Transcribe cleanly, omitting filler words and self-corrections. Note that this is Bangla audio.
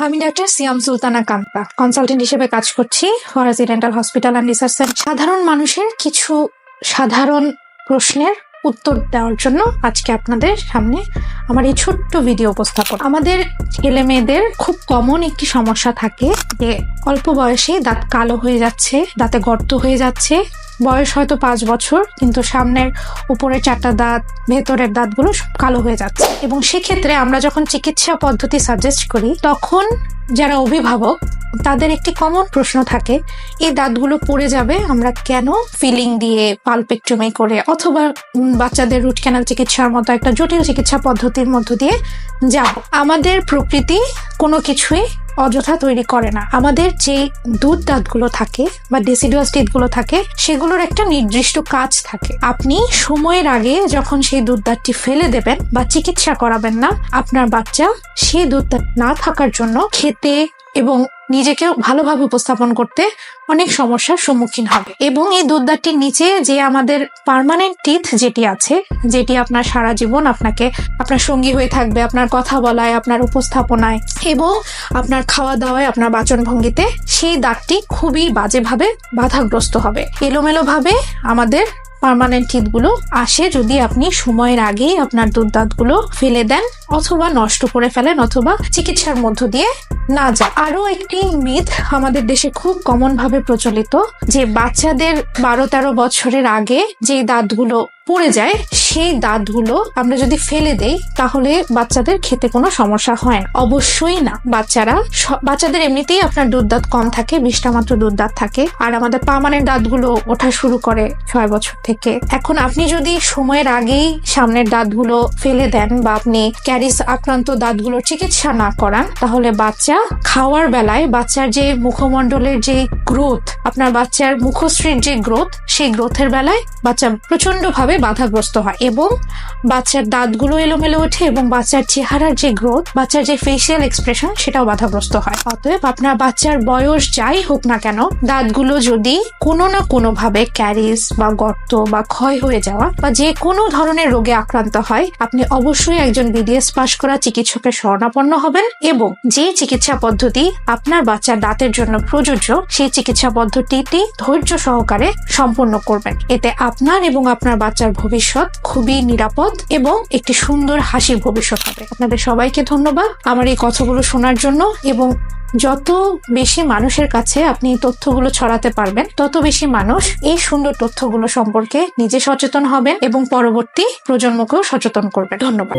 আমি ডাক্তার সিয়াম সুলতানা কান্তা, কনসালটেন্ট হিসেবে কাজ করছি Faraji dental hospital and research centre. সাধারণ মানুষের কিছু সাধারণ প্রশ্নের উত্তর দেওয়ার জন্য আজকে আপনাদের সামনে আমার এই ছোট্ট ভিডিও উপস্থাপন। আমাদের ছেলে মেয়েদের খুব কমন একটি সমস্যা থাকে যে অল্প বয়সে দাঁত কালো হয়ে যাচ্ছে, দাঁতে গর্ত হয়ে যাচ্ছে। বয়স হয়তো 5 বছর, কিন্তু সামনের উপরের 4টা দাঁত, ভেতরের দাঁতগুলো সব কালো হয়ে যাচ্ছে। এবং সেক্ষেত্রে আমরা যখন চিকিৎসা পদ্ধতি সাজেস্ট করি, তখন যারা অভিভাবক তাদের একটি কমন প্রশ্ন থাকে, এই দাঁতগুলো পড়ে যাবে, আমরা কেন ফিলিং দিয়ে পালপেক্টমি করে অথবা বাচ্চাদের রুট ক্যানাল চিকিৎসার মতো একটা জটিল চিকিৎসা পদ্ধতির মধ্য দিয়ে যাব। আমাদের প্রকৃতি কোনো কিছুই অযথা তৈরি করে না। আমাদের যে দুধ দাঁতগুলো থাকে বা ডেসিডুয়াস টিথগুলো থাকে, সেগুলোর একটা নির্দিষ্ট কাজ থাকে। আপনি সময়ের আগে যখন সেই দুধ দাঁতটি ফেলে দেবেন বা চিকিৎসা করাবেন না, আপনার বাচ্চা সেই দুধ দাঁত না থাকার জন্য খেতে এবং নিজেকে ভালোভাবে উপস্থাপন করতে অনেক সমস্যার সম্মুখীন হবে। এবং এই দুধ দাঁতটির নিচে যে আমাদের পার্মানেন্ট টিথ যেটি আছে, যেটি আপনার সারা জীবন আপনাকে আপনার সঙ্গী হয়ে থাকবে, আপনার কথা বলায়, আপনার উপস্থাপনায় এবং আপনার খাওয়া দাওয়ায়, আপনার বাচন ভঙ্গিতে, সেই দাঁতটি খুবই বাজেভাবে বাধাগ্রস্ত হবে। এলোমেলো ভাবে আমাদের পার্মানেন্ট টিথগুলো আসে যদি আপনি সময়ের আগেই আপনার দুধ দাঁতগুলো ফেলে দেন অথবা নষ্ট করে ফেলেন অথবা চিকিৎসার মধ্য দিয়ে না যায়। আরো একটি মিথ আমাদের দেশে খুব কমন ভাবে প্রচলিত, যে বাচ্চাদের 12-13 বছরের আগে যে দাঁতগুলো পড়ে যায়, সেই দাঁতগুলো আমরা যদি ফেলে দেই তাহলে বাচ্চাদের খেতে কোনো সমস্যা হয় না। অবশ্যই না। বাচ্চাদের এমনিতেই আপনার দুধ দাঁত কম থাকে, 20টা মাত্র দুধ দাঁত থাকে, আর আমাদের পার্মানেন্ট দাঁতগুলো ওঠা শুরু করে 6 বছর থেকে। এখন আপনি যদি সময়ের আগেই সামনের দাঁতগুলো ফেলে দেন বা আপনি ক্যারিস আক্রান্ত দাঁতগুলোর চিকিৎসা না করান, তাহলে বাচ্চা খাওয়ার বেলায় বাচ্চার যে মুখমণ্ডলের যে গ্রোথ, আপনার বাচ্চার মুখশ্রীর যে গ্রোথ, সেই গ্রোথের বেলায় বাচ্চা প্রচন্ড ভাবে বাধাগ্রস্ত হয় এবং বাচ্চার দাঁতগুলো এলোমেলো ওঠে এবং বাচ্চার চেহারার যে গ্রোথ, বাচ্চার যে ফেসিয়াল এক্সপ্রেশন, সেটাও বাধাগ্রস্ত হয়। অতএব আপনার বাচ্চার বয়স যাই হোক না কেন, দাঁতগুলো যদি কোনো না কোনো ভাবে ক্যারিস বা গর্ত বা ক্ষয় হয়ে যাওয়া বা যে কোনো ধরনের রোগে আক্রান্ত হয়, আপনি অবশ্যই একজন বিডিএস পাশ করা চিকিৎসকের শরণাপন্ন হবেন এবং যে চিকিৎসা পদ্ধতি আপনার বাচ্চার দাঁতের জন্য প্রযোজ্য, সেই চিকিৎসা পদ্ধতিটি ধৈর্য সহকারে সম্পন্ন করবেন। এতে আপনার এবং আপনার বাচ্চার ভবিষ্যৎ খুবই নিরাপদ এবং একটি সুন্দর হাসির ভবিষ্যৎ হবে। আপনাদের সবাইকে ধন্যবাদ আমার এই কথাগুলো শোনার জন্য, এবং যত বেশি মানুষের কাছে আপনি এই তথ্যগুলো ছড়াতে পারবেন, তত বেশি মানুষ এই সুন্দর তথ্যগুলো সম্পর্কে নিজে সচেতন হবেন এবং পরবর্তী প্রজন্মকেও সচেতন করবেন। ধন্যবাদ।